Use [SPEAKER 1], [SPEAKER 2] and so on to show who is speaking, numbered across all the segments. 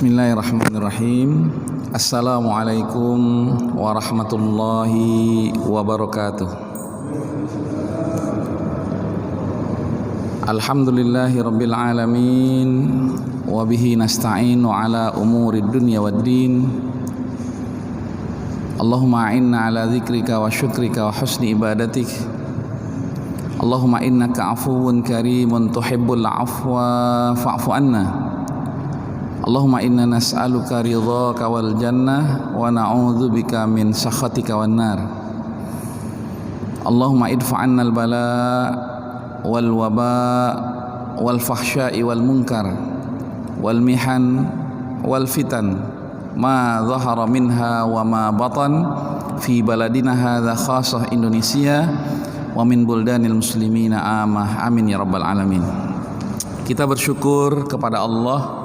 [SPEAKER 1] Bismillahirrahmanirrahim. Assalamualaikum warahmatullahi wabarakatuh. Alhamdulillahi rabbil alamin, wa bihi nasta'inu ala umurid dunya waddin. Allahumma a'inna ala dzikrika wa syukrika wa husni ibadatik. Allahumma innaka afuwun karimun tuhibbul afwa fa'fu anna. Allahumma inna nas'aluka ridhaka wal jannah wa na'udzubika min sakhatika wan nar. Allahumma idfa' 'anna al bala' wal waba' wal fahsya'i wal munkar wal mihan wal fitan ma dhahara minha wa ma batan fi baladina hadza khassah Indonesia wa min buldanil muslimina amah amin ya rabbal alamin. Kita bersyukur kepada Allah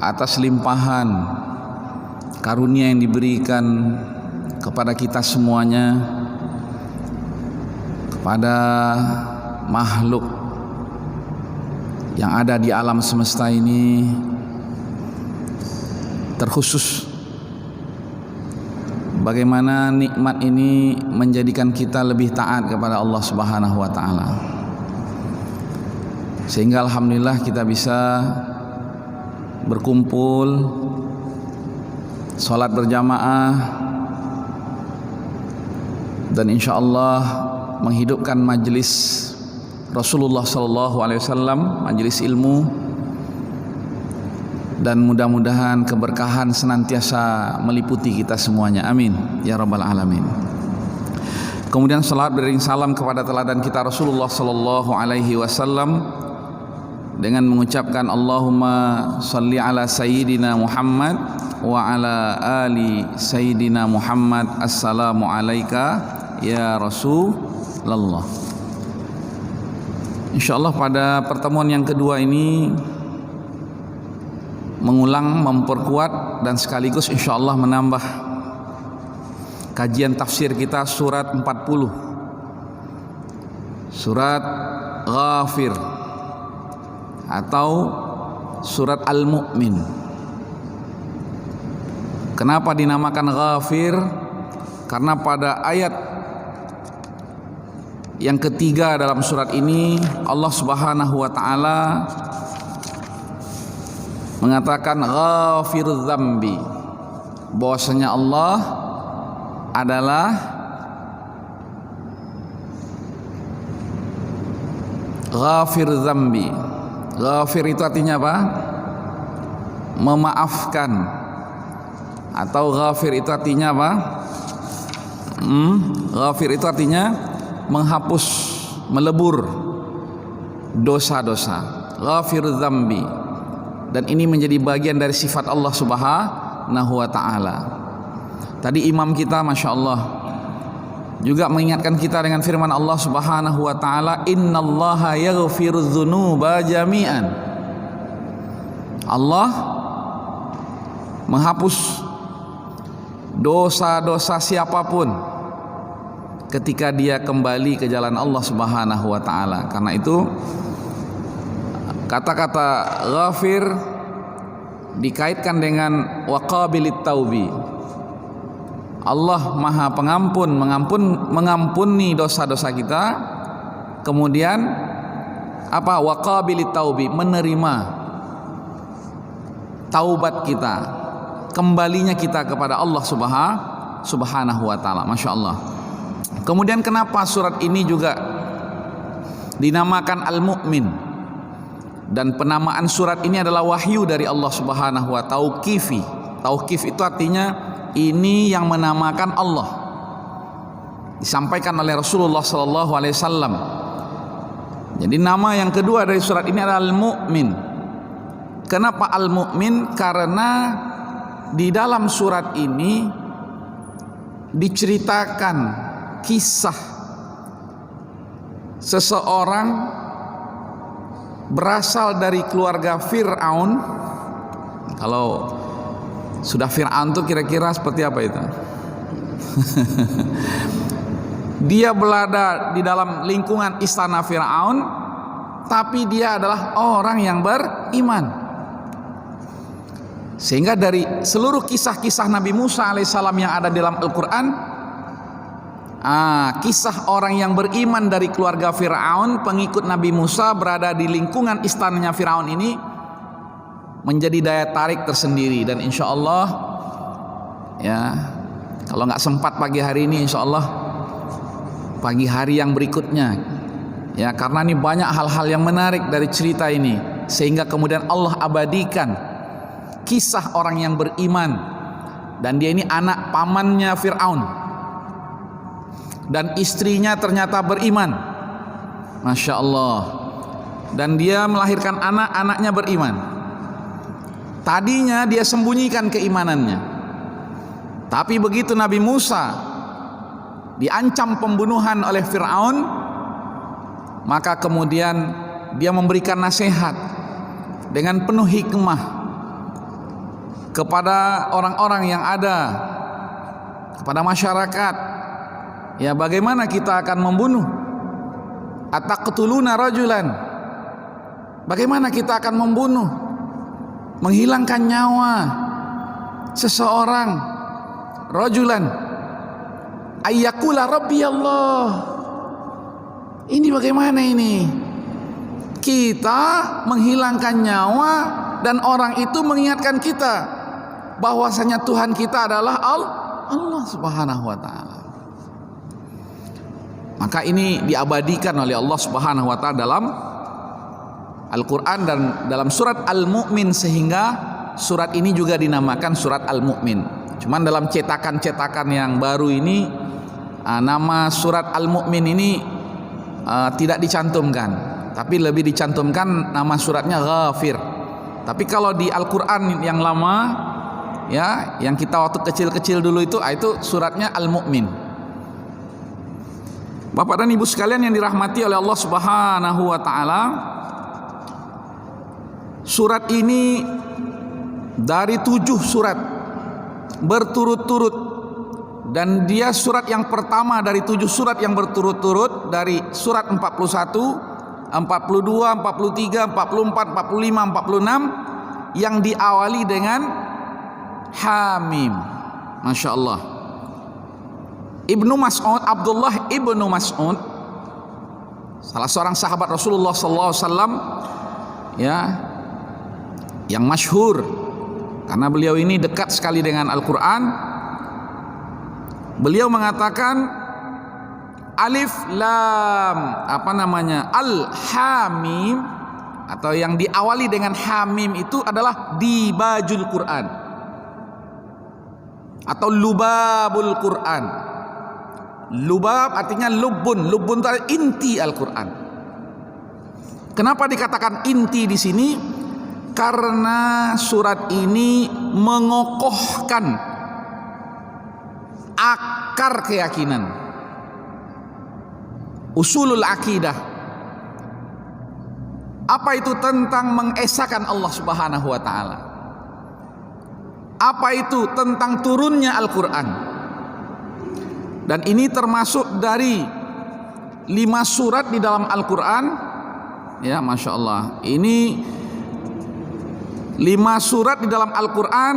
[SPEAKER 1] atas limpahan karunia yang diberikan kepada kita semuanya, kepada makhluk yang ada di alam semesta ini, terkhusus bagaimana nikmat ini menjadikan kita lebih taat kepada Allah Subhanahu wa taala, sehingga alhamdulillah kita bisa berkumpul, sholat berjamaah, dan insyaallah menghidupkan majelis Rasulullah SAW, majelis ilmu, dan mudah-mudahan keberkahan senantiasa meliputi kita semuanya, amin ya rabbal alamin. Kemudian salat beriring salam kepada teladan kita Rasulullah SAW dengan mengucapkan Allahumma salli ala sayyidina Muhammad wa ala ali sayyidina Muhammad. Assalamu alayka ya Rasulullah. Insyaallah pada pertemuan yang kedua ini mengulang, memperkuat, dan sekaligus insyaallah menambah kajian tafsir kita surat 40, surat Ghafir atau surat Al-Mu'min. Kenapa dinamakan Ghafir? Karena pada ayat yang ketiga dalam surat ini Allah Subhanahu wa taala mengatakan Ghafir dzambi, bahwasanya Allah adalah Ghafir dzambi. Ghafir itu artinya apa? Memaafkan. Atau ghafir itu artinya apa? Ghafir itu artinya menghapus, melebur dosa-dosa. Ghafir dzambi. Dan ini menjadi bagian dari sifat Allah Subhanahu wa taala. Tadi imam kita Masya Allah juga mengingatkan kita dengan firman Allah Subhanahu wa taala, innallaha yaghfirudz dzunuba jami'an. Allah menghapus dosa-dosa siapapun ketika dia kembali ke jalan Allah Subhanahu wa taala. Karena itu kata-kata ghafir dikaitkan dengan waqabilit taubi. Allah Maha Pengampun, mengampuni dosa-dosa kita. Kemudian apa? Waqabilit taubi, menerima taubat kita, kembalinya kita kepada Allah Subhanahu wa taala. Masya Allah. Kemudian kenapa surat ini juga dinamakan Al-Mu'min? Dan penamaan surat ini adalah wahyu dari Allah Subhanahu wa taala, tauqifi. Tauqif itu artinya ini yang menamakan Allah, disampaikan oleh Rasulullah SAW. Jadi nama yang kedua dari surat ini adalah Al-Mu'min. Kenapa Al-Mu'min? Karena di dalam surat ini diceritakan kisah seseorang berasal dari keluarga Fir'aun. Kalau sudah Fir'aun itu kira-kira seperti apa itu? Dia berada di dalam lingkungan istana Fir'aun, tapi dia adalah orang yang beriman. Sehingga dari seluruh kisah-kisah Nabi Musa alaihissalam yang ada dalam Al-Quran, kisah orang yang beriman dari keluarga Fir'aun, pengikut Nabi Musa berada di lingkungan istananya Fir'aun ini menjadi daya tarik tersendiri. Dan insya Allah ya, kalau nggak sempat pagi hari ini, insya Allah pagi hari yang berikutnya ya, karena ini banyak hal-hal yang menarik dari cerita ini, sehingga kemudian Allah abadikan kisah orang yang beriman. Dan dia ini anak pamannya Fir'aun, dan istrinya ternyata beriman, Masya Allah. Dan dia melahirkan anak, anaknya beriman. Tadinya dia sembunyikan keimanannya, tapi begitu Nabi Musa diancam pembunuhan oleh Fir'aun, maka kemudian dia memberikan nasihat dengan penuh hikmah kepada orang-orang yang ada, kepada masyarakat. Ya, bagaimana kita akan membunuh? Ataqtuluna rajulan, bagaimana kita akan membunuh, menghilangkan nyawa seseorang? Rajulan ayyakula rabbi Allah. Ini bagaimana ini? Kita menghilangkan nyawa dan orang itu mengingatkan kita bahwasanya Tuhan kita adalah Allah Subhanahu wa taala. Maka ini diabadikan oleh Allah Subhanahu wa taala dalam Al-Qur'an dan dalam surat Al-Mu'min, sehingga surat ini juga dinamakan surat Al-Mu'min. Cuman dalam cetakan-cetakan yang baru ini nama surat Al-Mu'min ini tidak dicantumkan, tapi lebih dicantumkan nama suratnya Ghafir. Tapi kalau di Al-Qur'an yang lama ya, yang kita waktu kecil-kecil dulu itu suratnya Al-Mu'min. Bapak dan Ibu sekalian yang dirahmati oleh Allah Subhanahu wa taala, surat ini dari 7 surat berturut-turut, dan dia surat yang pertama dari 7 surat yang berturut-turut, dari surat 41, 42, 43, 44, 45, 46 yang diawali dengan Hamim. Masya Allah. Ibnu Mas'ud, Abdullah Ibnu Mas'ud, salah seorang sahabat Rasulullah SAW ya, yang masyhur karena beliau ini dekat sekali dengan Al-Quran. Beliau mengatakan alif lam Al-Hamim, atau yang diawali dengan Hamim itu adalah dibajul Quran atau lubabul Quran. Lubab artinya lubun, lubun itu adalah inti Al-Quran. Kenapa dikatakan inti di sini? Karena surat ini mengokohkan akar keyakinan, usulul akidah. Apa itu? Tentang mengesahkan Allah Subhanahu wa taala. Apa itu? Tentang turunnya Al-Quran. Dan ini termasuk dari 5 surat di dalam Al-Quran. Ya, Masya Allah. Ini 5 surat di dalam Al-Quran,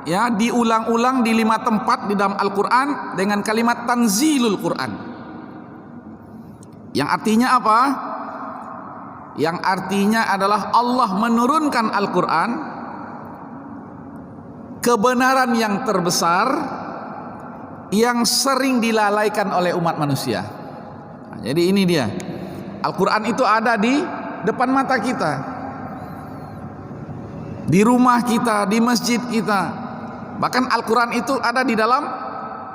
[SPEAKER 1] ya, diulang-ulang di 5 tempat di dalam Al-Quran dengan kalimat tanzilul Quran. Yang artinya apa? Yang artinya adalah Allah menurunkan Al-Quran, kebenaran yang terbesar yang sering dilalaikan oleh umat manusia. Nah, jadi ini dia, Al-Quran itu ada di depan mata kita, di rumah kita, di masjid kita. Bahkan Al-Quran itu ada di dalam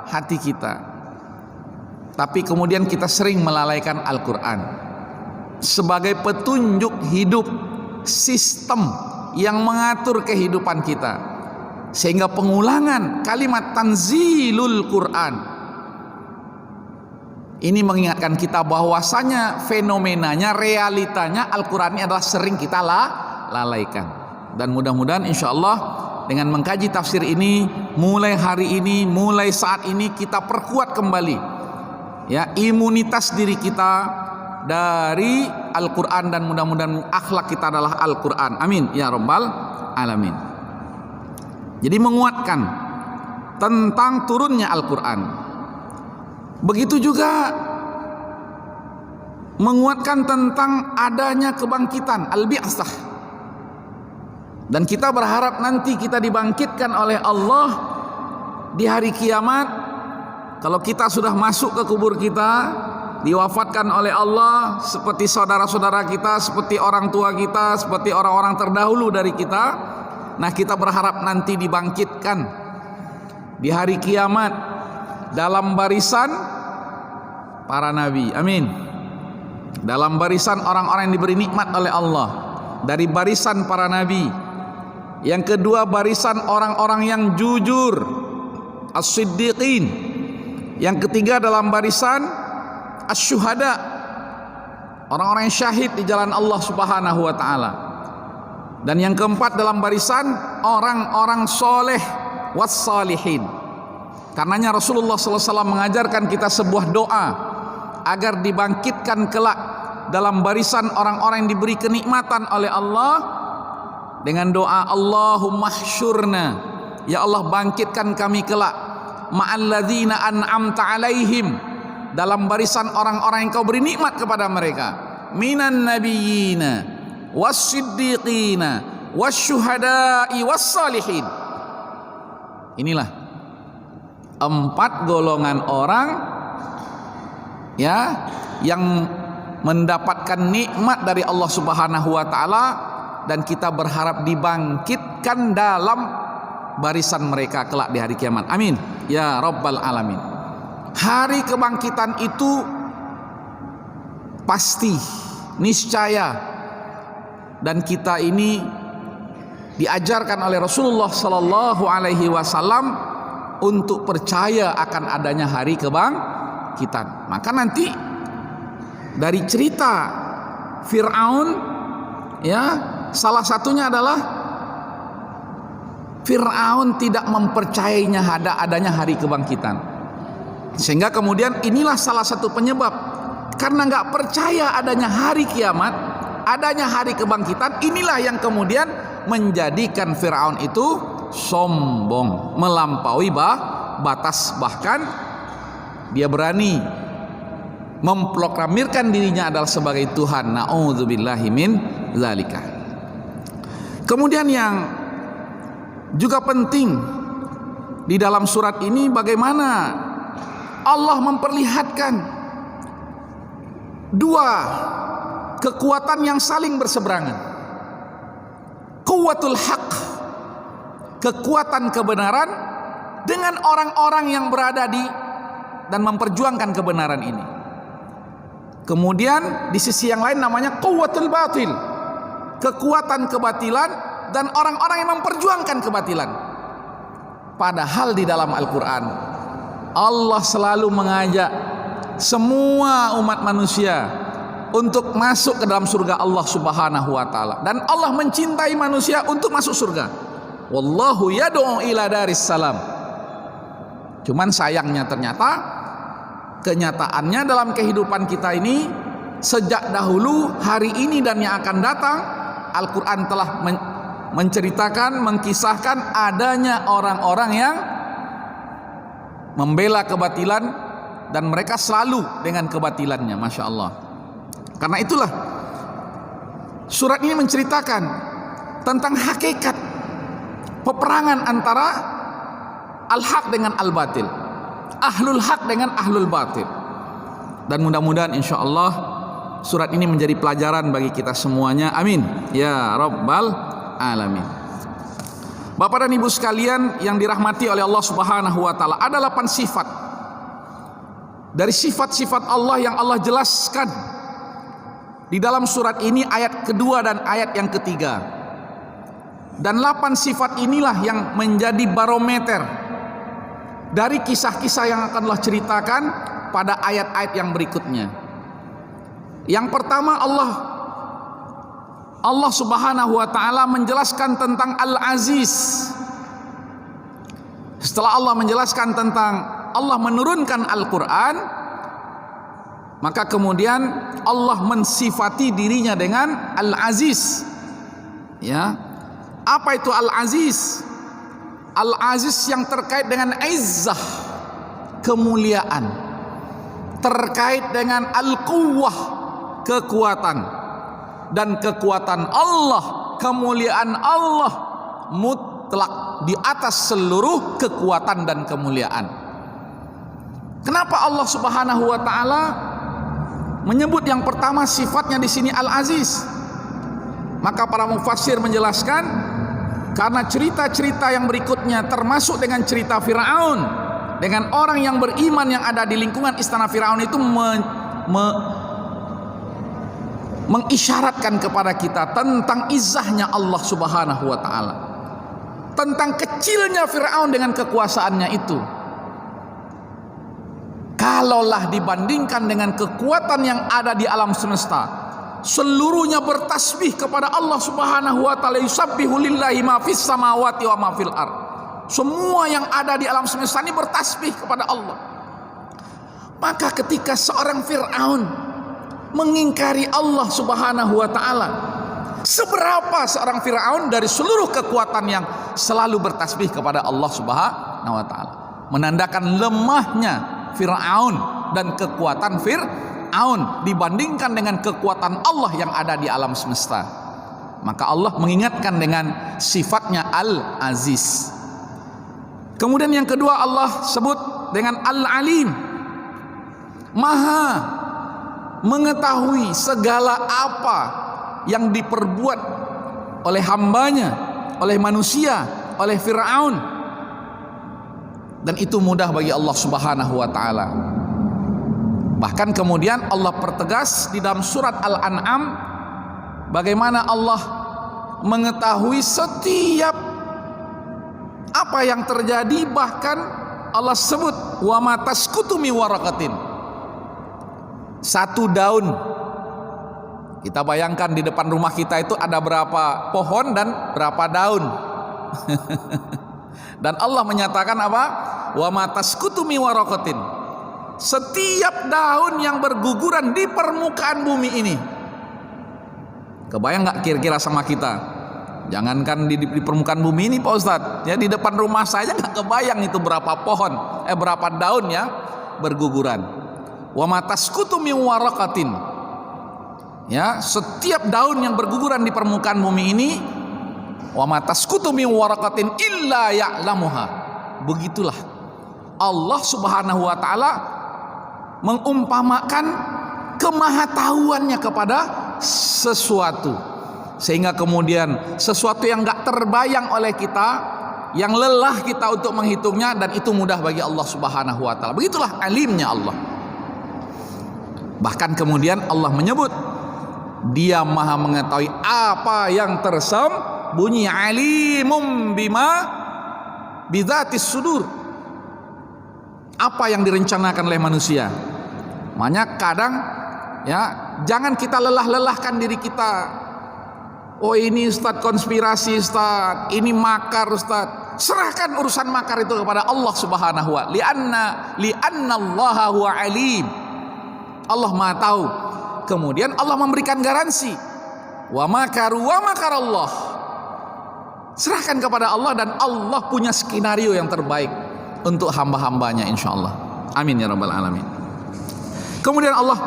[SPEAKER 1] hati kita. Tapi kemudian kita sering melalaikan Al-Quran sebagai petunjuk hidup, sistem yang mengatur kehidupan kita. Sehingga pengulangan kalimat tanzilul Quran ini mengingatkan kita bahwasanya fenomenanya, realitanya Al-Quran ini adalah sering kita lalaikan. Dan mudah-mudahan insya Allah dengan mengkaji tafsir ini, mulai hari ini, mulai saat ini kita perkuat kembali ya imunitas diri kita dari Al-Quran, dan mudah-mudahan akhlak kita adalah Al-Quran. Amin ya rabbal alamin. Jadi menguatkan tentang turunnya Al-Quran. Begitu juga menguatkan tentang adanya kebangkitan, al-bi'tsah. Dan kita berharap nanti kita dibangkitkan oleh Allah di hari kiamat. Kalau kita sudah masuk ke kubur kita, diwafatkan oleh Allah seperti saudara-saudara kita, seperti orang tua kita, seperti orang-orang terdahulu dari kita. Nah, kita berharap nanti dibangkitkan di hari kiamat dalam barisan para nabi. Amin. Dalam barisan orang-orang yang diberi nikmat oleh Allah, dari barisan para nabi. Yang kedua, barisan orang-orang yang jujur, as-siddiqin. Yang ketiga, dalam barisan asy-syuhada, orang-orang yang syahid di jalan Allah Subhanahu wa taala. Dan yang keempat, dalam barisan orang-orang soleh was-salihin. Karenanya Rasulullah SAW mengajarkan kita sebuah doa agar dibangkitkan kelak dalam barisan orang-orang yang diberi kenikmatan oleh Allah, dengan doa Allahumma hsyurna, ya Allah bangkitkan kami kelak ma'alladzina an'amta alaihim, dalam barisan orang-orang yang kau beri nikmat kepada mereka, minan nabiyyina was-siddiqina wasyuhada'i was-salihin. Inilah 4 golongan orang ya yang mendapatkan nikmat dari Allah Subhanahu wa taala, dan kita berharap dibangkitkan dalam barisan mereka kelak di hari kiamat. Amin ya rabbal alamin. Hari kebangkitan itu pasti, niscaya, dan kita ini diajarkan oleh Rasulullah sallallahu alaihi wasallam untuk percaya akan adanya hari kebangkitan. Maka nanti dari cerita Fir'aun, ya, salah satunya adalah Fir'aun tidak mempercayainya adanya hari kebangkitan, sehingga kemudian inilah salah satu penyebab, karena nggak percaya adanya hari kiamat, adanya hari kebangkitan, inilah yang kemudian menjadikan Fir'aun itu sombong, melampaui batas, bahkan dia berani memproklamirkan dirinya adalah sebagai Tuhan. Na'udzubillahi min zalika. Kemudian yang juga penting di dalam surat ini, bagaimana Allah memperlihatkan 2 kekuatan yang saling berseberangan. Quwwatul haq, kekuatan kebenaran, dengan orang-orang yang berada di dan memperjuangkan kebenaran ini. Kemudian di sisi yang lain namanya quwwatul batil, kekuatan kebatilan dan orang-orang yang memperjuangkan kebatilan. Padahal di dalam Al-Quran Allah selalu mengajak semua umat manusia untuk masuk ke dalam surga Allah Subhanahu wa taala, dan Allah mencintai manusia untuk masuk surga. Wallahu yad'u ila daris salam. Cuman sayangnya ternyata kenyataannya dalam kehidupan kita ini, sejak dahulu, hari ini dan yang akan datang, Al-Quran telah menceritakan, mengkisahkan adanya orang-orang yang membela kebatilan, dan mereka selalu dengan kebatilannya. Masya Allah. Karena itulah surat ini menceritakan tentang hakikat peperangan antara al-haq dengan al-batil, ahlul haq dengan ahlul batil. Dan mudah-mudahan insya Allah surat ini menjadi pelajaran bagi kita semuanya. Amin ya rabbal alamin. Bapak dan ibu sekalian yang dirahmati oleh Allah Subhanahu wa taala, ada 8 sifat dari sifat-sifat Allah yang Allah jelaskan di dalam surat ini, ayat kedua dan ayat yang ketiga. Dan 8 sifat inilah yang menjadi barometer dari kisah-kisah yang akan Allah ceritakan pada ayat-ayat yang berikutnya. Yang pertama, Allah Subhanahu wa taala menjelaskan tentang Al-Aziz. Setelah Allah menjelaskan tentang Allah menurunkan Al-Quran, maka kemudian Allah mensifati dirinya dengan Al-Aziz. Ya, apa itu Al-Aziz? Al-Aziz yang terkait dengan izzah, kemuliaan, terkait dengan Al-Quwwah, kekuatan, dan kekuatan Allah, kemuliaan Allah mutlak di atas seluruh kekuatan dan kemuliaan. Kenapa Allah Subhanahu wa taala menyebut yang pertama sifatnya di sini Al-Aziz? Maka para mufassir menjelaskan karena cerita-cerita yang berikutnya termasuk dengan cerita Firaun, dengan orang yang beriman yang ada di lingkungan istana Firaun itu mengisyaratkan kepada kita tentang izahnya Allah Subhanahu wa taala, tentang kecilnya Firaun dengan kekuasaannya itu. Kalaulah dibandingkan dengan kekuatan yang ada di alam semesta, seluruhnya bertasbih kepada Allah Subhanahu wa taala, yusabbihu lillahi ma fis samawati wa ma fil ard. Semua yang ada di alam semesta ini bertasbih kepada Allah. Maka ketika seorang Firaun mengingkari Allah Subhanahu wa taala, seberapa seorang Firaun dari seluruh kekuatan yang selalu bertasbih kepada Allah Subhanahu wa taala, menandakan lemahnya Firaun dan kekuatan Fir'aun dibandingkan dengan kekuatan Allah yang ada di alam semesta. Maka Allah mengingatkan dengan sifatnya Al-Aziz. Kemudian yang kedua Allah sebut dengan Al-Alim, Maha mengetahui segala apa yang diperbuat oleh hambanya, oleh manusia, oleh Fir'aun. Dan itu mudah bagi Allah Subhanahu wa taala. Bahkan kemudian Allah pertegas di dalam surat Al-An'am bagaimana Allah mengetahui setiap apa yang terjadi. Bahkan Allah sebut wa ma tasqutu mi waraqatin, satu daun. Kita bayangkan di depan rumah kita itu ada berapa pohon dan berapa daun. Dan Allah menyatakan apa? Wa ma tasqutu mi waraqatin, setiap daun yang berguguran di permukaan bumi ini. Kebayang nggak kira-kira sama kita? Jangankan di permukaan bumi ini Pak Ustadz, ya di depan rumah saya nggak kebayang itu berapa pohon, berapa daun ya berguguran. Wa ma tasqutu mi waraqatin, ya setiap daun yang berguguran di permukaan bumi ini. Wa ma tasqutu min waraqatin illa ya'lamuha. Begitulah Allah Subhanahu wa taala mengumpamakan kemahatauannya kepada sesuatu, sehingga kemudian sesuatu yang enggak terbayang oleh kita, yang lelah kita untuk menghitungnya, dan itu mudah bagi Allah Subhanahu wa taala. Begitulah alimnya Allah. Bahkan kemudian Allah menyebut Dia Maha mengetahui apa yang bunyi, alimum bima bidzatis sudur, apa yang direncanakan oleh manusia. Makanya kadang ya jangan kita lelah-lelahkan diri kita. Oh ini Ustaz konspirasi Ustaz, ini makar Ustaz. Serahkan urusan makar itu kepada Allah Subhanahu wa taala. Li'anna Allah huwa alim. Allah Maha tahu. Kemudian Allah memberikan garansi. Wa makaru wa makarallah. Serahkan kepada Allah, dan Allah punya skenario yang terbaik untuk hamba-hambanya insyaallah. Amin ya rabbal alamin. Kemudian Allah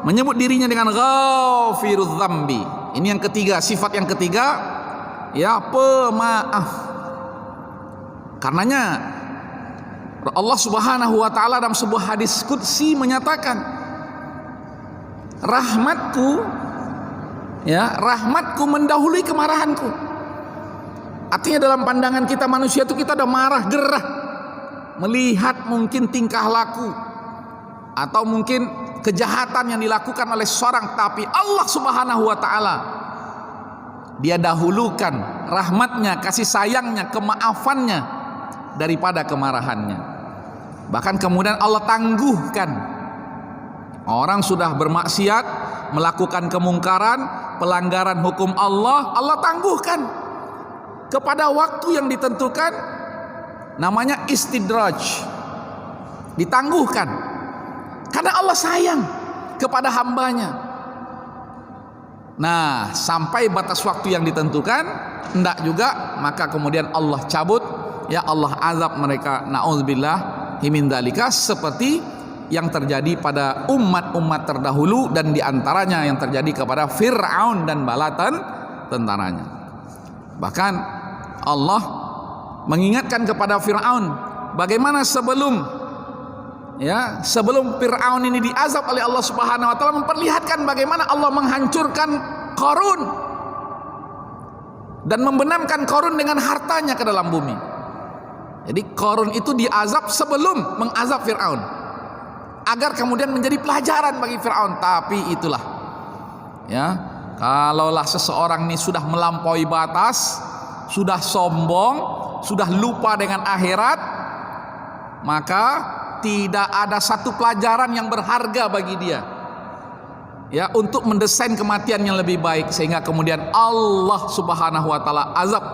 [SPEAKER 1] menyebut dirinya dengan ghafirudz dzambi. Ini yang ketiga, sifat yang ketiga, ya pemaaf. Karenanya Allah Subhanahu wa taala dalam sebuah hadis qudsi menyatakan, rahmatku mendahului kemarahanku. Artinya dalam pandangan kita manusia itu kita udah marah, gerah melihat mungkin tingkah laku atau mungkin kejahatan yang dilakukan oleh seorang, tapi Allah Subhanahu wa taala Dia dahulukan rahmatnya, kasih sayangnya, kemaafannya daripada kemarahannya. Bahkan kemudian Allah tangguhkan orang sudah bermaksiat, melakukan kemungkaran, pelanggaran hukum Allah, Allah tangguhkan kepada waktu yang ditentukan, namanya istidraj, ditangguhkan karena Allah sayang kepada hambanya. Nah, sampai batas waktu yang ditentukan hendak juga, maka kemudian Allah cabut ya Allah azab mereka, naudzubillah min dzalika, seperti yang terjadi pada umat-umat terdahulu dan diantaranya yang terjadi kepada Fir'aun dan bala tentaranya. Bahkan Allah mengingatkan kepada Fir'aun bagaimana sebelum Fir'aun ini diazab oleh Allah Subhanahu wa taala, memperlihatkan bagaimana Allah menghancurkan Qarun dan membenamkan Qarun dengan hartanya ke dalam bumi. Jadi Qarun itu diazab sebelum mengazab Fir'aun, agar kemudian menjadi pelajaran bagi Fir'aun. Tapi itulah, kalaulah seseorang ini sudah melampaui batas, sudah sombong, sudah lupa dengan akhirat, maka tidak ada satu pelajaran yang berharga bagi dia, untuk mendesain kematian yang lebih baik. Sehingga kemudian Allah Subhanahu wa taala azab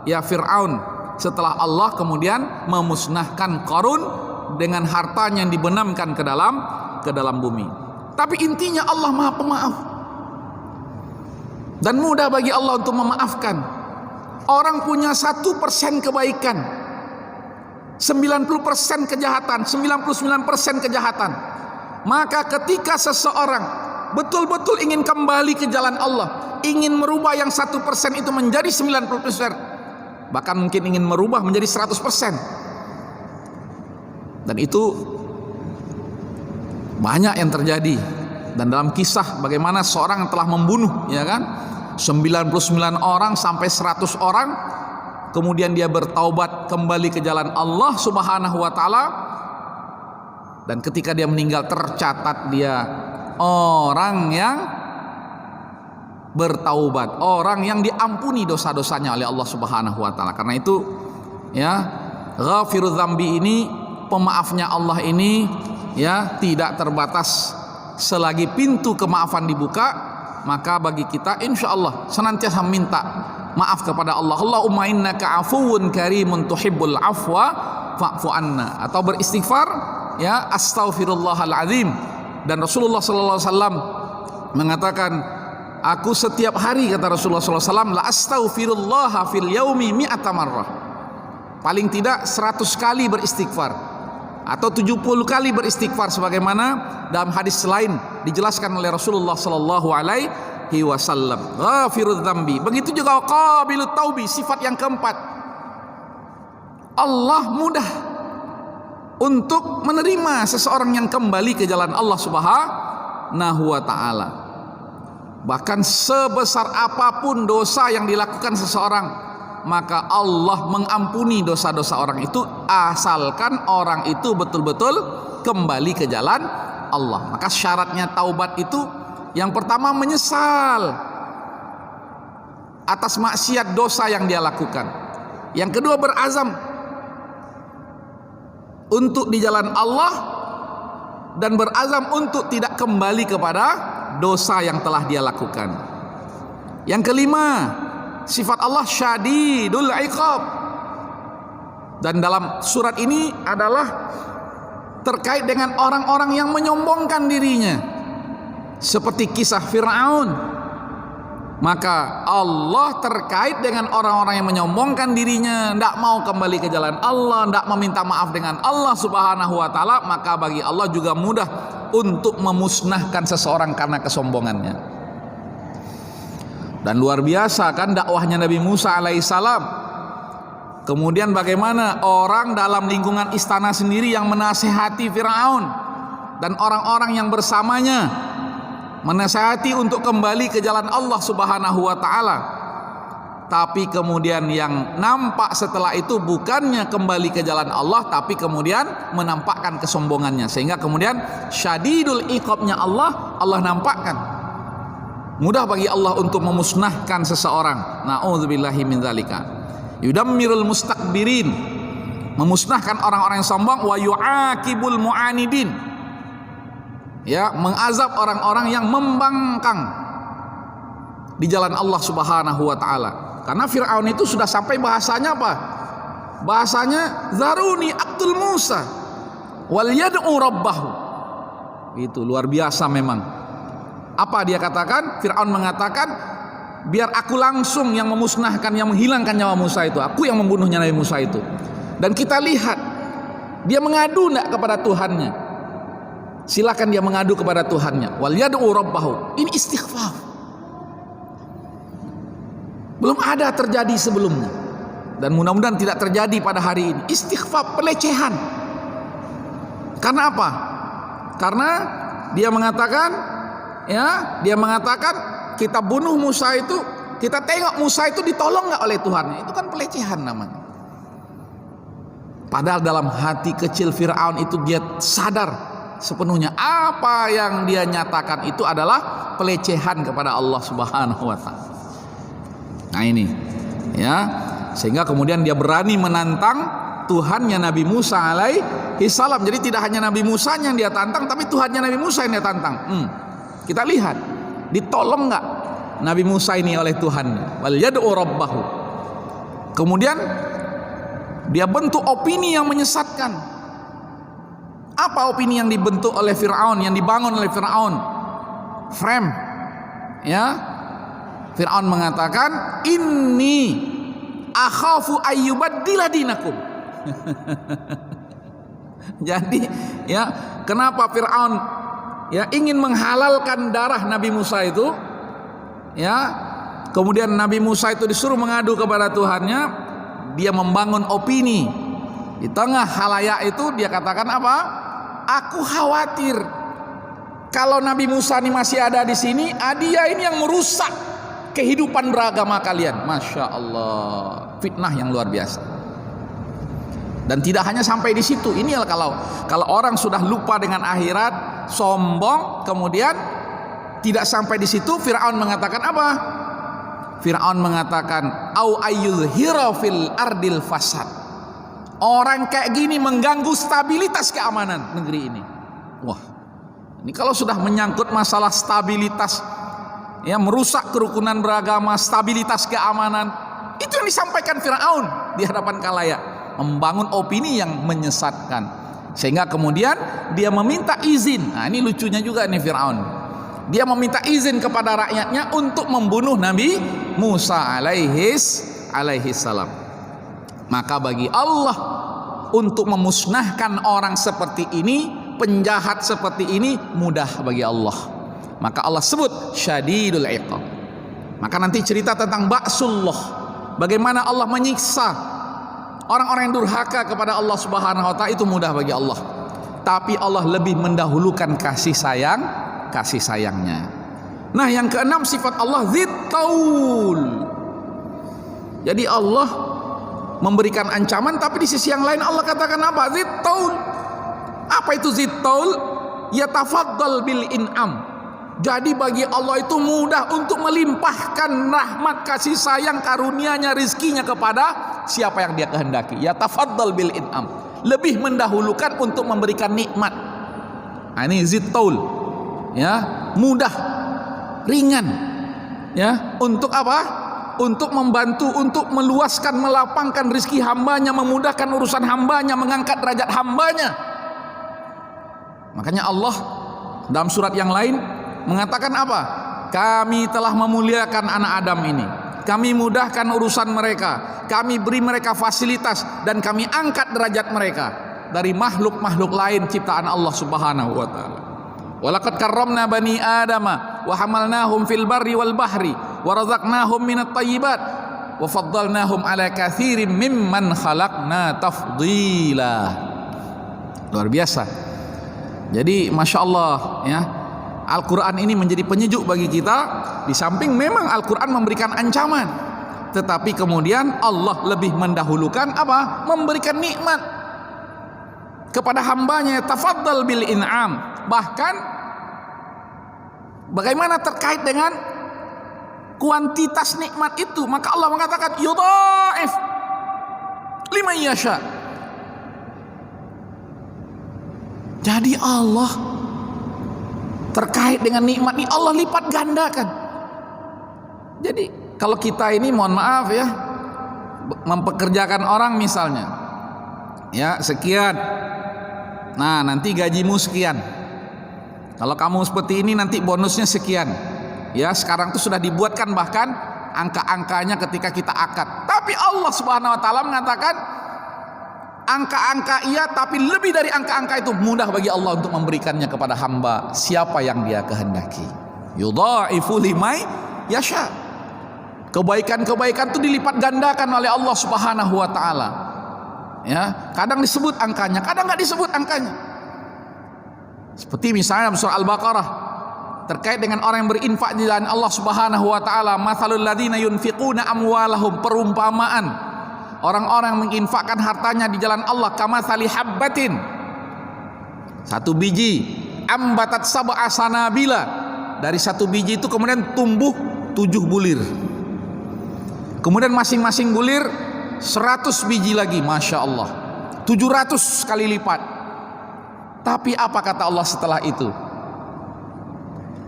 [SPEAKER 1] Fir'aun, setelah Allah kemudian memusnahkan Qarun dengan hartanya yang dibenamkan ke dalam bumi. Tapi intinya Allah Maha Pemaaf dan mudah bagi Allah untuk memaafkan. Orang punya 1% kebaikan, 90% kejahatan, 99% kejahatan. Maka ketika seseorang betul-betul ingin kembali ke jalan Allah, ingin merubah yang 1% itu menjadi 90%, bahkan mungkin ingin merubah menjadi 100%. Dan itu banyak yang terjadi. Dan dalam kisah bagaimana seorang yang telah membunuh 99 orang sampai 100 orang, kemudian dia bertaubat kembali ke jalan Allah Subhanahu wa taala, dan ketika dia meninggal tercatat dia orang yang bertaubat, orang yang diampuni dosa-dosanya oleh Allah Subhanahu wa taala. Karena itu Ghafirudz Dzambi ini, pemaafnya Allah ini tidak terbatas. Selagi pintu kemaafan dibuka, maka bagi kita insya Allah senantiasa minta maaf kepada Allah. Allahumma innaka afuwun karimun tuhibbul afwa fa'fu anna, atau beristighfar astaghfirullahal azim. Dan Rasulullah sallallahu alaihi wasallam mengatakan, aku setiap hari, kata Rasulullah sallallahu alaihi wasallam, la astaghfirullah fil yaumi mi'ata marrah, paling tidak 100 kali beristighfar atau 70 kali beristighfar, sebagaimana dalam hadis lain dijelaskan oleh Rasulullah sallallahu alaihi wasallam. Ghafirudz Dzambi. Begitu juga qabilut taubi, sifat yang keempat. Allah mudah untuk menerima seseorang yang kembali ke jalan Allah Subhanahu wa taala. Bahkan sebesar apapun dosa yang dilakukan seseorang, maka Allah mengampuni dosa-dosa orang itu, asalkan orang itu betul-betul kembali ke jalan Allah. Maka syaratnya taubat itu, yang pertama menyesal atas maksiat dosa yang dia lakukan. Yang kedua berazam untuk di jalan Allah, dan berazam untuk tidak kembali kepada dosa yang telah dia lakukan. Yang kelima, sifat Allah syadidul iqab. Dan dalam surat ini adalah terkait dengan orang-orang yang menyombongkan dirinya, seperti kisah Fir'aun. Maka Allah terkait dengan orang-orang yang menyombongkan dirinya, tidak mau kembali ke jalan Allah, tidak meminta maaf dengan Allah Subhanahu wa taala, maka bagi Allah juga mudah untuk memusnahkan seseorang karena kesombongannya. Dan luar biasa kan dakwahnya Nabi Musa alaihissalam. Kemudian bagaimana orang dalam lingkungan istana sendiri yang menasihati Fir'aun dan orang-orang yang bersamanya, menasihati untuk kembali ke jalan Allah Subhanahu wa taala. Tapi kemudian yang nampak setelah itu bukannya kembali ke jalan Allah, tapi kemudian menampakkan kesombongannya. Sehingga kemudian syadidul iqabnya Allah nampakkan. Mudah bagi Allah untuk memusnahkan seseorang. Na'udzubillahi min dzalika. Yudammirul mustakbirin, memusnahkan orang-orang yang sombong. Wa yu'aqibul mu'anidin, mengazab orang-orang yang membangkang di jalan Allah Subhanahu wa taala. Karena Fir'aun itu sudah sampai bahasanya apa? Bahasanya zaruni aqtul Musa wal yad'u rabbahu. Itu luar biasa memang. Apa dia katakan? Fir'aun mengatakan, biar aku langsung yang memusnahkan, yang menghilangkan nyawa Musa itu. Aku yang membunuhnya Nabi Musa itu. Dan kita lihat dia mengadu enggak kepada Tuhannya. Silakan dia mengadu kepada Tuhannya. Wal yad'u rabbahu. Ini istighfar. Belum ada terjadi sebelumnya. Dan mudah-mudahan tidak terjadi pada hari ini. Istighfar, pelecehan. Karena apa? Karena dia mengatakan, ya, dia mengatakan kita bunuh Musa itu, kita tengok Musa itu ditolong nggak oleh Tuhannya. Itu kan pelecehan namanya. Padahal dalam hati kecil Fir'aun itu dia sadar sepenuhnya apa yang dia nyatakan itu adalah pelecehan kepada Allah Subhanahu wa taala. Nah ini, ya, sehingga kemudian dia berani menantang Tuhannya Nabi Musa alaihi salam. Jadi tidak hanya Nabi Musa yang dia tantang, tapi Tuhannya Nabi Musa yang dia tantang. Kita lihat ditolong nggak Nabi Musa ini oleh Tuhan. Wal yad'u rabbahu. Kemudian dia bentuk opini yang menyesatkan. Apa opini yang dibentuk oleh Fir'aun, yang dibangun oleh Fir'aun? Frame, ya. Fir'aun mengatakan, inni akhafu ayyubaddila dinakum. Jadi, ya, kenapa Fir'aun ya ingin menghalalkan darah Nabi Musa itu? Ya, kemudian Nabi Musa itu disuruh mengadu kepada Tuhannya. Dia membangun opini di tengah halayak itu. Dia katakan apa? Aku khawatir kalau Nabi Musa ini masih ada di sini, dia ini yang merusak kehidupan beragama kalian. Masya Allah, fitnah yang luar biasa. Dan tidak hanya sampai di situ. Ini kalau orang sudah lupa dengan akhirat, sombong, kemudian tidak sampai di situ, Fir'aun mengatakan apa? Fir'aun mengatakan, au ayyuzhira fil ardil fasad. Orang kayak gini mengganggu stabilitas keamanan negeri ini. Wah, ini kalau sudah menyangkut masalah stabilitas, ya, merusak kerukunan beragama, stabilitas keamanan, itu yang disampaikan Fir'aun di hadapan khalayak, membangun opini yang menyesatkan, sehingga kemudian dia meminta izin. Nah, ini lucunya juga nih Fir'aun. Dia meminta izin kepada rakyatnya untuk membunuh Nabi Musa alaihi salam. Maka bagi Allah untuk memusnahkan orang seperti ini, penjahat seperti ini, mudah bagi Allah. Maka Allah sebut syadidul iqab. Maka nanti cerita tentang ba'sullah, bagaimana Allah menyiksa orang-orang yang durhaka kepada Allah Subhanahu wa taala, itu mudah bagi Allah. Tapi Allah lebih mendahulukan kasih sayangnya. Nah, yang keenam sifat Allah Dzit-Taul. Jadi Allah memberikan ancaman, tapi di sisi yang lain Allah katakan apa? Dzit-Taul. Apa itu Dzit-Taul? Yatafaddal bil in'am. Jadi bagi Allah itu mudah untuk melimpahkan rahmat, kasih sayang, karunia-Nya, rizkinya kepada siapa yang Dia kehendaki. Yatafaddal bil in'am. Lebih mendahulukan untuk memberikan nikmat. Nah, ini Dzit-Taul. Ya, mudah, ringan, ya, untuk apa? Untuk membantu, untuk meluaskan, melapangkan rizki hambanya, memudahkan urusan hambanya, mengangkat derajat hambanya. Makanya Allah dalam surat yang lain mengatakan apa? Kami telah memuliakan anak Adam ini, kami mudahkan urusan mereka, kami beri mereka fasilitas, dan kami angkat derajat mereka dari makhluk-makhluk lain ciptaan Allah Subhanahu wa taala. Walaqad karramna bani adama wa hamalnahum fil barri wal bahri wa razaqnahum minat thayyibat wa faddalnahum ala katsirin mimman khalaqna tafdila. Luar biasa. Jadi Masya Allah, ya, Al-Quran ini menjadi penyejuk bagi kita. Di samping memang Al-Quran memberikan ancaman, tetapi kemudian Allah lebih mendahulukan apa? Memberikan nikmat kepada hambanya. Tafaddal bil in'am. Bahkan bagaimana terkait dengan kuantitas nikmat itu, maka Allah mengatakan yudha'if liman yasha. Jadi Allah terkait dengan nikmat ini Allah lipat gandakan. Jadi kalau kita ini, mohon maaf ya, mempekerjakan orang misalnya, ya, sekian, nah nanti gajimu sekian. Kalau kamu seperti ini nanti bonusnya sekian. Ya, sekarang itu sudah dibuatkan bahkan angka-angkanya ketika kita akad. Tapi Allah Subhanahu wa taala mengatakan angka-angka iya, tapi lebih dari angka-angka itu mudah bagi Allah untuk memberikannya kepada hamba siapa yang Dia kehendaki. Yudha'ifu liman yasha. Kebaikan-kebaikan itu dilipat gandakan oleh Allah Subhanahu wa taala. Ya, kadang disebut angkanya, kadang enggak disebut angkanya. Seperti misalnya dalam surah Al-Baqarah terkait dengan orang yang berinfak di jalan Allah Subhanahu wa taala, matsalul ladzina yunfiquna amwalahum, perumpamaan orang-orang yang menginfakkan hartanya di jalan Allah, kamatsali habbatin, satu biji, ambatat sab'a sanabila, dari satu biji itu kemudian tumbuh 7 bulir. Kemudian masing-masing bulir 100 biji lagi, Masya Allah, 700 kali lipat. Tapi apa kata Allah setelah itu?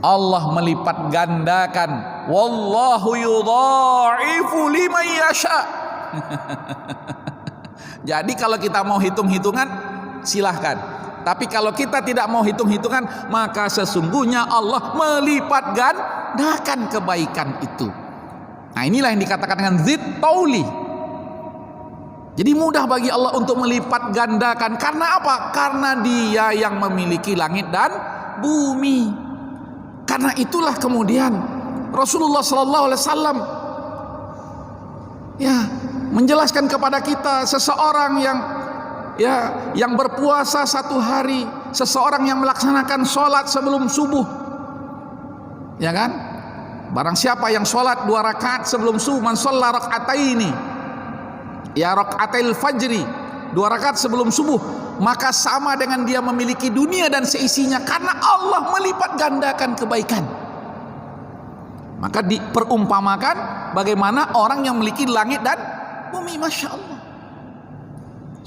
[SPEAKER 1] Allah melipat gandakan, wallahu yudha'ifu liman yasha. Jadi kalau kita mau hitung-hitungan silahkan, tapi kalau kita tidak mau hitung-hitungan, maka sesungguhnya Allah melipat gandakan kebaikan itu. Nah, inilah yang dikatakan dengan zid tauli. Jadi mudah bagi Allah untuk melipat gandakan. Karena apa? Karena Dia yang memiliki langit dan bumi. Karena itulah kemudian Rasulullah sallallahu alaihi wasallam menjelaskan kepada kita, seseorang yang berpuasa 1 hari, seseorang yang melaksanakan sholat sebelum subuh, ya kan? Barang siapa yang sholat 2 rakaat sebelum subuh, man shalla raka'ataini, ya raka'atil fajri, 2 rakaat sebelum subuh, maka sama dengan dia memiliki dunia dan seisinya, karena Allah melipat gandakan kebaikan. Maka diperumpamakan bagaimana orang yang memiliki langit dan bumi, Masya Allah.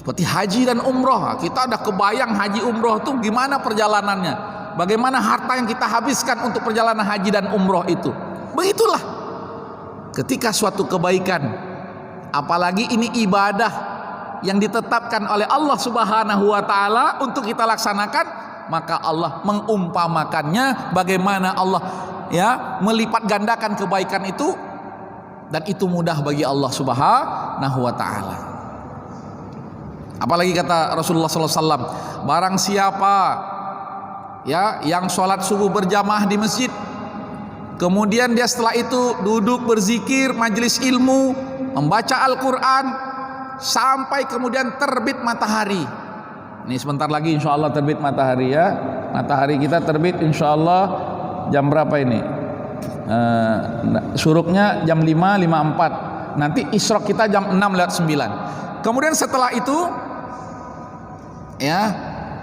[SPEAKER 1] Seperti haji dan umroh, kita ada kebayang haji umroh itu gimana perjalanannya, bagaimana harta yang kita habiskan untuk perjalanan haji dan umroh itu. Begitulah ketika suatu kebaikan, apalagi ini ibadah yang ditetapkan oleh Allah Subhanahu wa taala untuk kita laksanakan, maka Allah mengumpamakannya bagaimana Allah melipat gandakan kebaikan itu, dan itu mudah bagi Allah Subhanahu wa taala. Apalagi kata Rasulullah sallallahu alaihi wasallam, barang siapa yang sholat subuh berjamaah di masjid, kemudian dia setelah itu duduk berzikir, majelis ilmu, membaca Al-Quran sampai kemudian terbit matahari. Ini sebentar lagi insya Allah terbit matahari ya. Matahari kita terbit insya Allah jam berapa ini? Syuruknya jam 5.54. Nanti isyraq kita jam 6:09. Kemudian setelah itu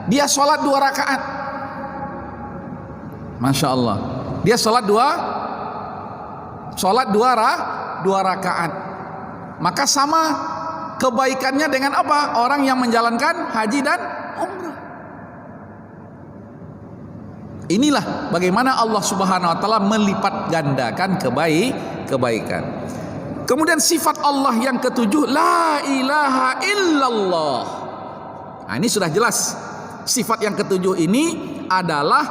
[SPEAKER 1] dia sholat 2 rakaat. Masya Allah, dia sholat 2 rakaat. Maka sama kebaikannya dengan apa? Orang yang menjalankan haji dan umrah. Inilah bagaimana Allah Subhanahu wa taala melipat gandakan kebaikan. Kemudian sifat Allah yang ketujuh, la ilaha illallah. Nah, ini sudah jelas. Sifat yang ketujuh ini adalah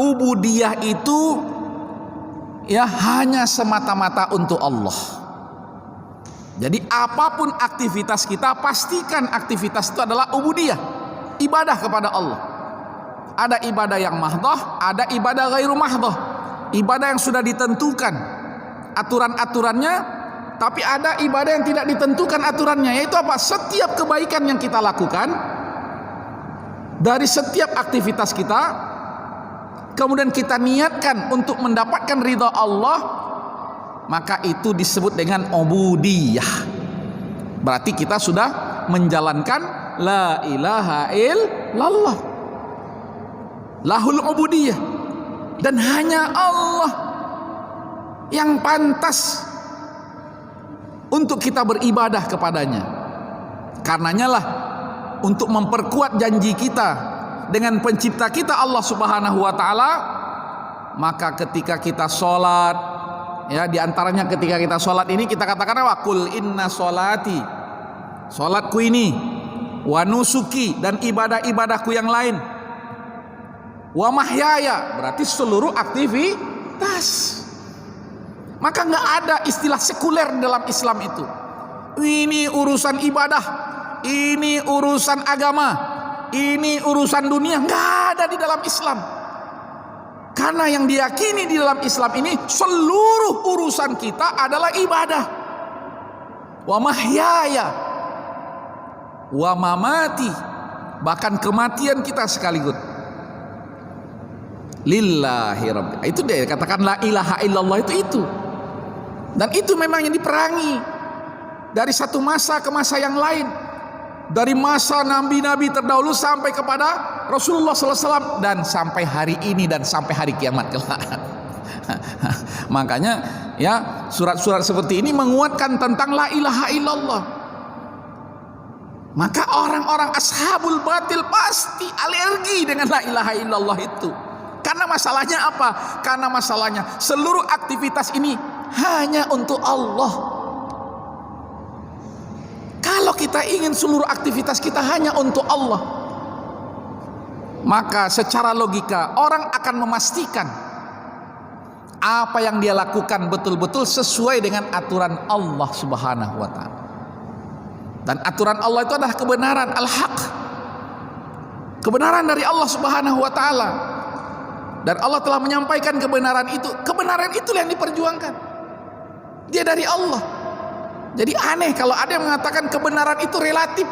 [SPEAKER 1] ubudiyah itu hanya semata-mata untuk Allah. Jadi apapun aktivitas kita, pastikan aktivitas itu adalah ubudiyah, ibadah kepada Allah. Ada ibadah yang mahdhah, ada ibadah ghairu mahdhah, ibadah yang sudah ditentukan aturan-aturannya. Tapi ada ibadah yang tidak ditentukan aturannya, yaitu apa? Setiap kebaikan yang kita lakukan, dari setiap aktivitas kita, kemudian kita niatkan untuk mendapatkan ridha Allah, maka itu disebut dengan ubudiyah. Berarti kita sudah menjalankan la ilaha illallah, lahul ubudiyah, dan hanya Allah yang pantas untuk kita beribadah kepadanya. Karenanya lah, untuk memperkuat janji kita dengan pencipta kita Allah Subhanahu wa taala, maka ketika kita sholat, di antaranya ketika kita sholat ini kita katakan apa? Qul inna sholati, sholatku ini, wa nusuki, dan ibadah-ibadahku yang lain, wa mahyaya, berarti seluruh aktivitas. Maka nggak ada istilah sekuler dalam Islam itu. Ini urusan ibadah, ini urusan agama, ini urusan dunia, nggak ada di dalam Islam. Karena yang diyakini di dalam Islam ini seluruh urusan kita adalah ibadah. Wa mahyaya wa mamati, bahkan kematian kita sekaligus lillahi rabbi. Itu dia katakan la ilaha illallah itu. Dan itu memang yang diperangi dari satu masa ke masa yang lain, dari masa nabi-nabi terdahulu sampai kepada Rasulullah SAW, dan sampai hari ini dan sampai hari kiamat kelak. Makanya ya surat-surat seperti ini menguatkan tentang la ilaha illallah. Maka orang-orang ashabul batil pasti alergi dengan la ilaha illallah itu. Karena masalahnya apa? Karena masalahnya seluruh aktivitas ini hanya untuk Allah. Kalau kita ingin seluruh aktivitas kita hanya untuk Allah, maka secara logika orang akan memastikan apa yang dia lakukan betul-betul sesuai dengan aturan Allah Subhanahu wa ta'ala. Dan aturan Allah itu adalah kebenaran, al-haq, kebenaran dari Allah Subhanahu wa ta'ala. Dan Allah telah menyampaikan kebenaran itu. Kebenaran itulah yang diperjuangkan. Dia dari Allah. Jadi aneh kalau ada yang mengatakan kebenaran itu relatif,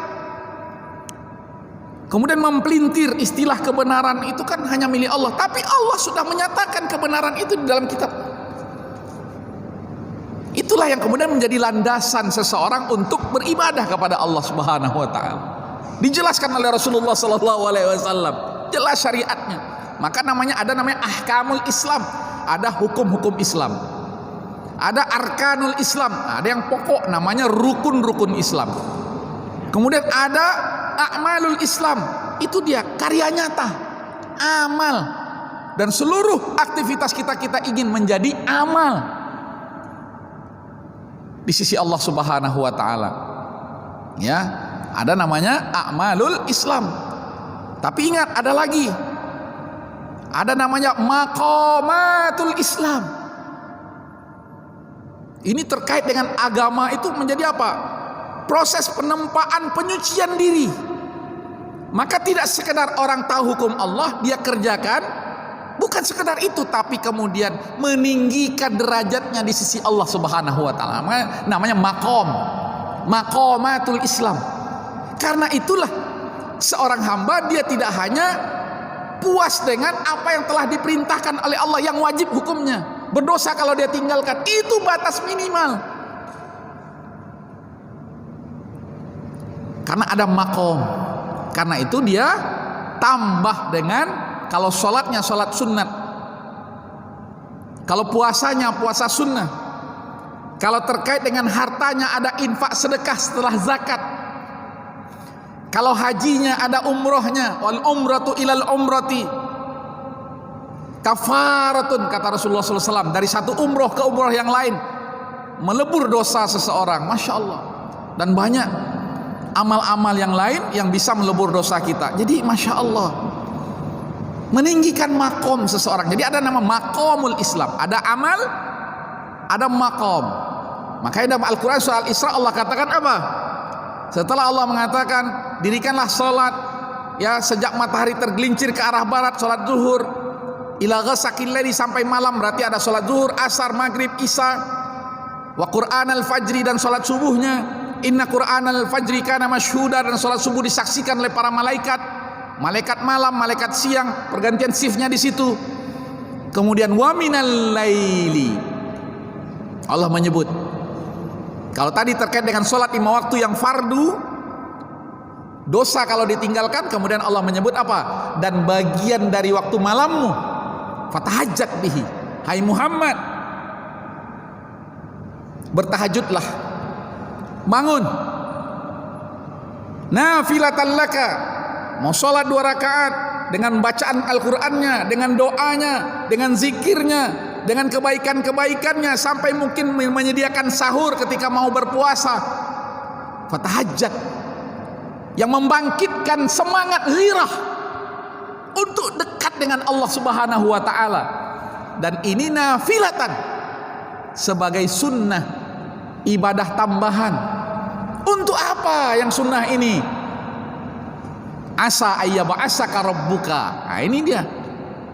[SPEAKER 1] kemudian mempelintir istilah kebenaran itu kan hanya milik Allah. Tapi Allah sudah menyatakan kebenaran itu di dalam kitab. Itulah yang kemudian menjadi landasan seseorang untuk beribadah kepada Allah Subhanahu wa ta'ala. Dijelaskan oleh Rasulullah sallallahu alaihi wasallam, jelas syariatnya. Maka ada namanya ahkamul Islam, ada hukum-hukum Islam. Ada arkanul Islam, ada yang pokok namanya rukun-rukun Islam. Kemudian ada a'malul Islam, itu dia karya nyata, amal. Dan seluruh aktivitas kita ingin menjadi amal di sisi Allah Subhanahu wa ta'ala. Ya, ada namanya a'malul Islam. Tapi ingat, ada lagi. Ada namanya maqamatul Islam. Ini terkait dengan agama itu menjadi apa? Proses penempaan penyucian diri. Maka tidak sekedar orang tahu hukum Allah dia kerjakan, bukan sekedar itu, tapi kemudian meninggikan derajatnya di sisi Allah Subhanahu wa ta'ala. Namanya maqamatul Islam. Karena itulah seorang hamba dia tidak hanya puas dengan apa yang telah diperintahkan oleh Allah yang wajib hukumnya. Berdosa kalau dia tinggalkan, itu batas minimal. Karena ada makom. Karena itu dia tambah dengan, kalau sholatnya sholat sunnat, kalau puasanya puasa sunnah, kalau terkait dengan hartanya ada infak sedekah setelah zakat, kalau hajinya ada umrohnya, wal umratu ilal umrati kafaratun, kata Rasulullah SAW, dari satu umroh ke umroh yang lain melebur dosa seseorang. Masya Allah. Dan banyak amal-amal yang lain yang bisa melebur dosa kita. Jadi Masya Allah, meninggikan makom seseorang. Jadi ada nama makomul Islam, ada amal, ada makom. Makanya dalam Al-Quran surah Al-Isra Allah katakan apa? Setelah Allah mengatakan dirikanlah sholat ya sejak matahari tergelincir ke arah barat, sholat zuhur, ila ghasaqil laili, sampai malam, berarti ada sholat zuhur, asar, maghrib, isya, wa qur'anal fajri, dan sholat subuhnya. Inna qur'anal fajri kana masyhuda, dan sholat subuh disaksikan oleh para malaikat, malaikat malam, malaikat siang, pergantian shiftnya di situ. Kemudian wa minal laili, Allah menyebut, kalau tadi terkait dengan sholat 5 waktu yang fardu, dosa kalau ditinggalkan, kemudian Allah menyebut apa? Dan bagian dari waktu malammu, fatahajjat bihi, hai Muhammad, bertahajudlah, bangun, nafilatan laka, mau sholat 2 rakaat dengan bacaan Al-Qur'annya, dengan doanya, dengan zikirnya, dengan kebaikan-kebaikannya, sampai mungkin menyediakan sahur ketika mau berpuasa. Fatahajjat, yang membangkitkan semangat ghirah untuk dekat dengan Allah Subhanahu wa ta'ala. Dan ini nafilatan, sebagai sunnah, ibadah tambahan. Untuk apa yang sunnah ini? Asa ayyab'asaka rabbuka. Nah, ini dia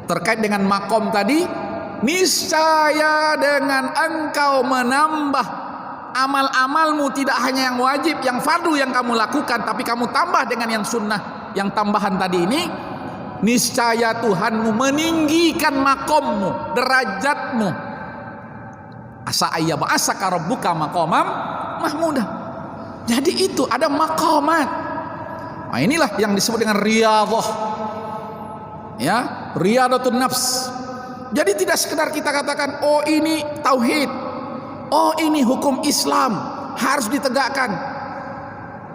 [SPEAKER 1] terkait dengan makom tadi. Niscaya dengan engkau menambah amal-amalmu, tidak hanya yang wajib, yang fardu yang kamu lakukan, tapi kamu tambah dengan yang sunnah, yang tambahan tadi ini, niscaya Tuhanmu meninggikan makommu, derajatmu. Asa ayyab'asaka rabbuka maqamam mahmuda. Jadi itu ada maqamat. Nah, inilah yang disebut dengan riyadhah, ya, riyadhatun nafs. Jadi tidak sekedar kita katakan, oh ini tauhid, oh ini hukum Islam harus ditegakkan,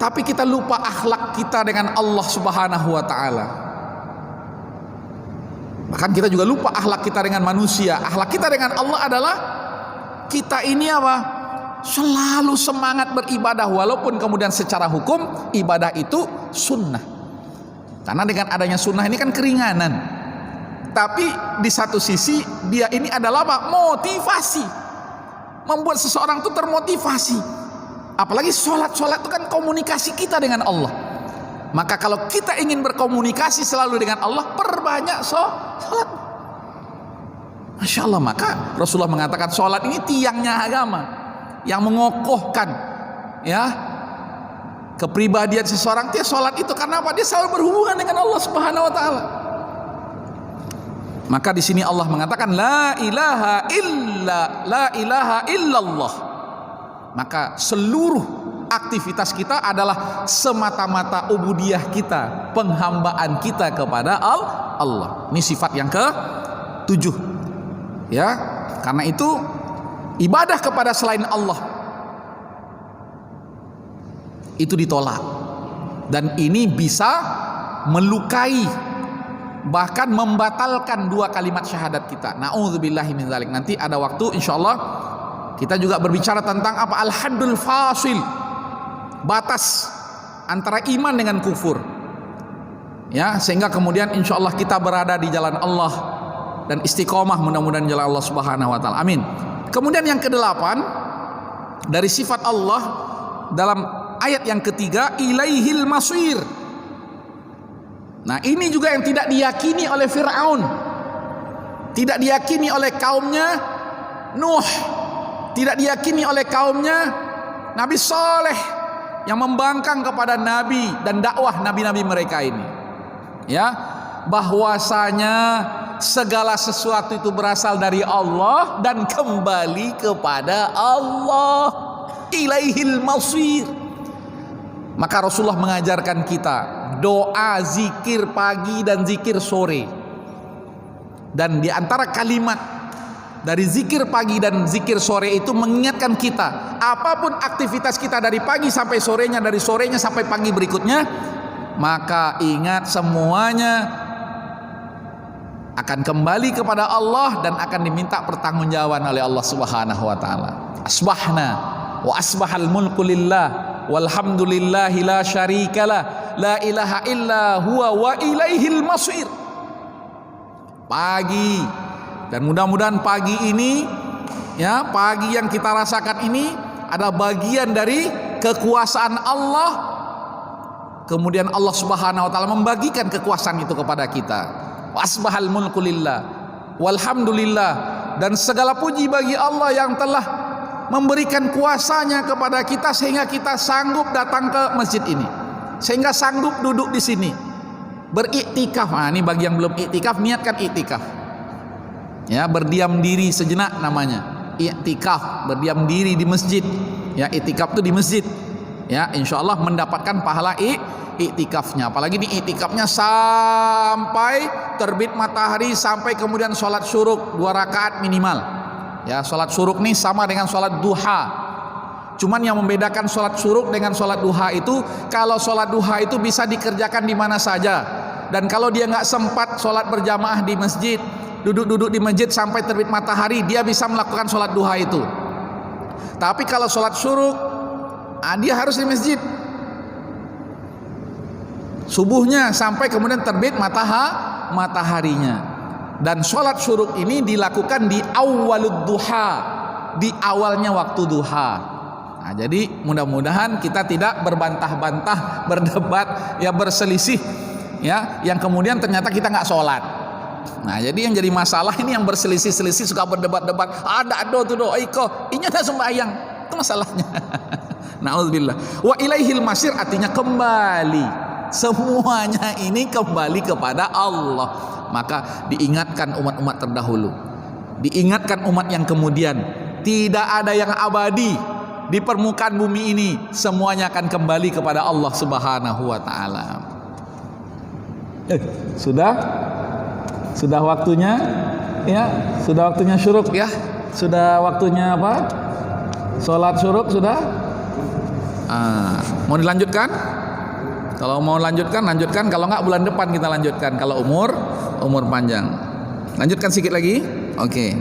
[SPEAKER 1] tapi kita lupa akhlak kita dengan Allah Subhanahu wa taala. Bahkan kita juga lupa akhlak kita dengan manusia. Akhlak kita dengan Allah adalah kita ini apa? Selalu semangat beribadah, walaupun kemudian secara hukum ibadah itu sunnah. Karena dengan adanya sunnah ini kan keringanan. Tapi di satu sisi dia ini adalah apa? Motivasi. Membuat seseorang itu termotivasi. Apalagi sholat itu kan komunikasi kita dengan Allah. Maka kalau kita ingin berkomunikasi selalu dengan Allah, perbanyak sholat. Masya Allah. Maka Rasulullah mengatakan sholat ini tiangnya agama, yang mengokohkan, ya, kepribadian seseorang. Dia sholat itu karena apa? Dia selalu berhubungan dengan Allah Subhanahu wa taala. Maka di sini Allah mengatakan la ilaha illallah. Maka seluruh aktivitas kita adalah semata-mata ubudiyah kita, penghambaan kita kepada Allah. Ini sifat yang ke-7. Ya, karena itu ibadah kepada selain Allah itu ditolak, dan ini bisa melukai, bahkan membatalkan 2 kalimat syahadat kita. Na'udzubillahi min dzalik. Nanti ada waktu insyaallah kita juga berbicara tentang apa al-haddul fasil, batas antara iman dengan kufur. Ya, sehingga kemudian insyaallah kita berada di jalan Allah dan istiqomah mudah-mudahan jalan Allah Subhanahu wa taala. Amin. Kemudian yang ke-8 dari sifat Allah dalam ayat yang ketiga, ilaihil masir. Nah, ini juga yang tidak diyakini oleh Fir'aun, tidak diyakini oleh kaumnya Nuh, tidak diyakini oleh kaumnya Nabi Saleh yang membangkang kepada Nabi dan dakwah Nabi-Nabi mereka ini, ya, bahwasanya segala sesuatu itu berasal dari Allah dan kembali kepada Allah. Ilaihil masir. Maka Rasulullah mengajarkan kita doa zikir pagi dan zikir sore. Dan di antara kalimat dari zikir pagi dan zikir sore itu mengingatkan kita, apapun aktivitas kita dari pagi sampai sorenya, dari sorenya sampai pagi berikutnya, maka ingat semuanya akan kembali kepada Allah dan akan diminta pertanggungjawaban oleh Allah Subhanahu wa taala. Asbahna wa asbahal mulku lillah walhamdulillahi la syarikalah la ilaha illa huwa wa ilaihil masir. Pagi, dan mudah-mudahan pagi ini, ya, pagi yang kita rasakan ini adalah bagian dari kekuasaan Allah. Kemudian Allah Subhanahu wa taala membagikan kekuasaan itu kepada kita. Asbahal mulku lillah walhamdulillah, dan segala puji bagi Allah yang telah memberikan kuasanya kepada kita sehingga kita sanggup datang ke masjid ini, sehingga sanggup duduk di sini beriktikaf. Nah, ini bagi yang belum iktikaf, niatkan iktikaf, ya, berdiam diri sejenak namanya iktikaf, berdiam diri di masjid, ya, iktikaf itu di masjid, ya, insyaallah mendapatkan pahala iktikafnya. Apalagi di iktikafnya sampai terbit matahari, sampai kemudian sholat syuruk 2 rakaat minimal, ya. Sholat syuruk nih sama dengan sholat duha, cuman yang membedakan sholat syuruk dengan sholat duha itu, kalau sholat duha itu bisa dikerjakan di mana saja, dan kalau dia nggak sempat sholat berjamaah di masjid, duduk-duduk di masjid sampai terbit matahari, dia bisa melakukan sholat duha itu. Tapi kalau sholat syuruk, dia harus di masjid subuhnya sampai kemudian terbit mataharinya. Dan sholat syuruk ini dilakukan di awalud duha, Di awalnya waktu duha. Nah, jadi mudah-mudahan kita tidak berbantah-bantah, berdebat, ya berselisih, ya, yang kemudian ternyata kita nggak sholat. Nah, jadi yang jadi masalah ini yang berselisih-selisih, suka berdebat-debat. Ada tuh do, iko, ini ada sembahyang, itu masalahnya. Nauzubillah. Wa ilaihil masir, artinya kembali. Semuanya ini kembali kepada Allah. Maka diingatkan umat-umat terdahulu, diingatkan umat yang kemudian, tidak ada yang abadi di permukaan bumi ini, semuanya akan kembali kepada Allah Subhanahu wa taala. Sudah waktunya, ya, sudah waktunya syuruk, ya. Sudah waktunya apa? Salat syuruk sudah. Mau dilanjutkan? Kalau mau lanjutkan, lanjutkan. Kalau enggak, bulan depan kita lanjutkan. Kalau umur panjang. Lanjutkan sedikit lagi. Oke.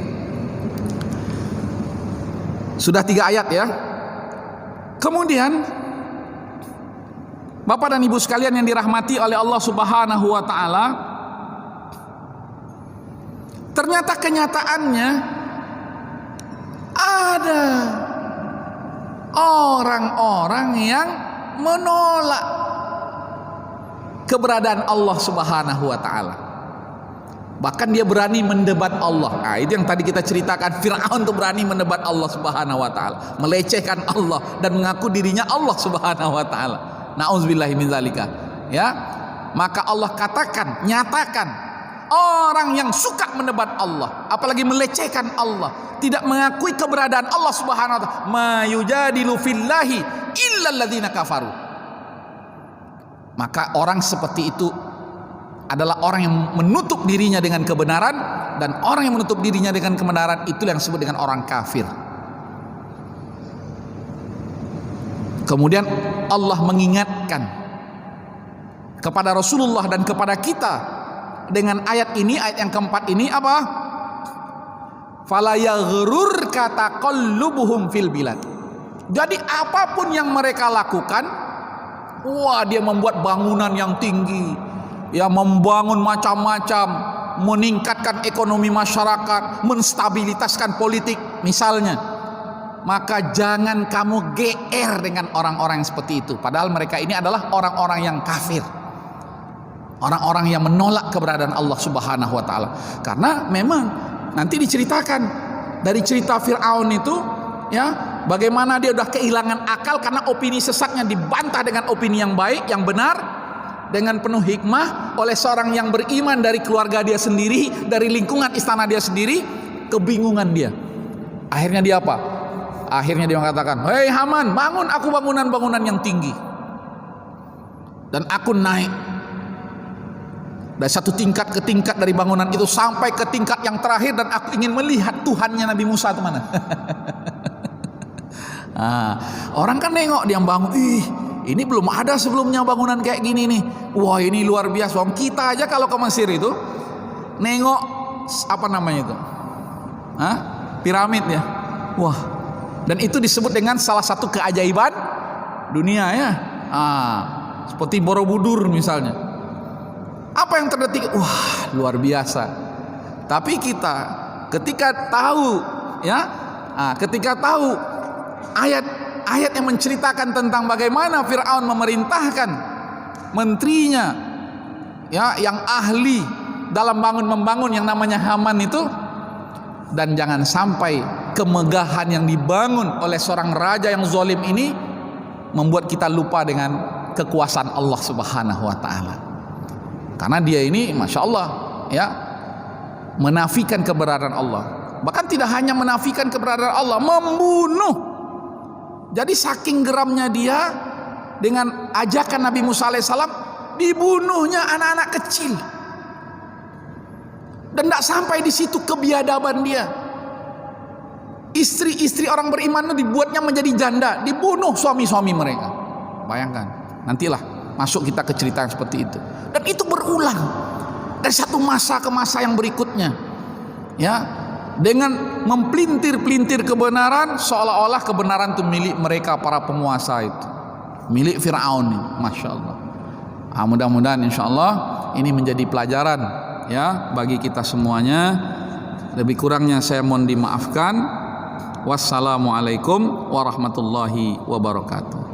[SPEAKER 1] Sudah 3 ayat, ya. Kemudian Bapak dan Ibu sekalian yang dirahmati oleh Allah Subhanahu wa taala, ternyata kenyataannya ada orang-orang yang menolak keberadaan Allah Subhanahu wa taala. Bahkan dia berani mendebat Allah. Nah, itu yang tadi kita ceritakan, Fir'aun itu berani mendebat Allah Subhanahu wa taala, melecehkan Allah dan mengaku dirinya Allah Subhanahu wa taala. Nauzubillahi min zalika. Ya. Maka Allah katakan, nyatakan, orang yang suka mendebat Allah, apalagi melecehkan Allah, tidak mengakui keberadaan Allah Subhanahu wa taala, mayujadilu fillahi illal ladzina kafaru. Maka orang seperti itu adalah orang yang menutup dirinya dengan kebenaran, dan orang yang menutup dirinya dengan kebenaran itu yang disebut dengan orang kafir. Kemudian Allah mengingatkan kepada Rasulullah dan kepada kita dengan ayat ini, ayat yang keempat ini apa? Fala yaghrurka taqallubuhum fil bilad. Jadi apapun yang mereka lakukan, wah, dia membuat bangunan yang tinggi, ya, membangun macam-macam, meningkatkan ekonomi masyarakat, menstabilitaskan politik misalnya, maka jangan kamu GR dengan orang-orang yang seperti itu. Padahal mereka ini adalah orang-orang yang kafir, orang-orang yang menolak keberadaan Allah Subhanahu wa taala. Karena memang nanti diceritakan dari cerita Fir'aun itu, ya, bagaimana dia udah kehilangan akal karena opini sesatnya dibantah dengan opini yang baik, yang benar, dengan penuh hikmah oleh seorang yang beriman dari keluarga dia sendiri, dari lingkungan istana dia sendiri. Kebingungan dia. Akhirnya dia apa? Akhirnya dia mengatakan, "Hei Haman, bangun aku bangunan-bangunan yang tinggi, dan aku naik dari satu tingkat ke tingkat dari bangunan itu sampai ke tingkat yang terakhir, dan aku ingin melihat Tuhannya Nabi Musa itu mana." Orang kan nengok dia bangun, ini belum ada sebelumnya bangunan kayak gini nih. Wah, ini luar biasa. Kita aja kalau ke Mesir itu nengok apa namanya itu? Piramid, ya. Wah. Dan itu disebut dengan salah satu keajaiban dunia, ya. Seperti Borobudur misalnya. Apa yang terdetik? Wah, luar biasa. Tapi kita ketika tahu, ya, ketika tahu ayat yang menceritakan tentang bagaimana Fir'aun memerintahkan menterinya, ya, yang ahli dalam membangun yang namanya Haman itu, dan jangan sampai kemegahan yang dibangun oleh seorang raja yang zalim ini membuat kita lupa dengan kekuasaan Allah Subhanahu wa taala. Karena dia ini Masya Allah, ya, menafikan keberadaan Allah. Bahkan tidak hanya menafikan keberadaan Allah, membunuh. Jadi saking geramnya dia dengan ajakan Nabi Musa alaihissalam, dibunuhnya anak-anak kecil. Dan tidak sampai di situ kebiadaban dia. Istri-istri orang beriman itu dibuatnya menjadi janda, dibunuh suami-suami mereka. Bayangkan, nantilah masuk kita ke cerita yang seperti itu. Dan itu berulang dari satu masa ke masa yang berikutnya, ya, dengan mempelintir-pelintir kebenaran, seolah-olah kebenaran itu milik mereka para penguasa itu, milik Fir'aun. Masya Allah. Mudah-mudahan insya Allah ini menjadi pelajaran, ya, bagi kita semuanya. Lebih kurangnya saya mohon dimaafkan. Wassalamualaikum warahmatullahi wabarakatuh.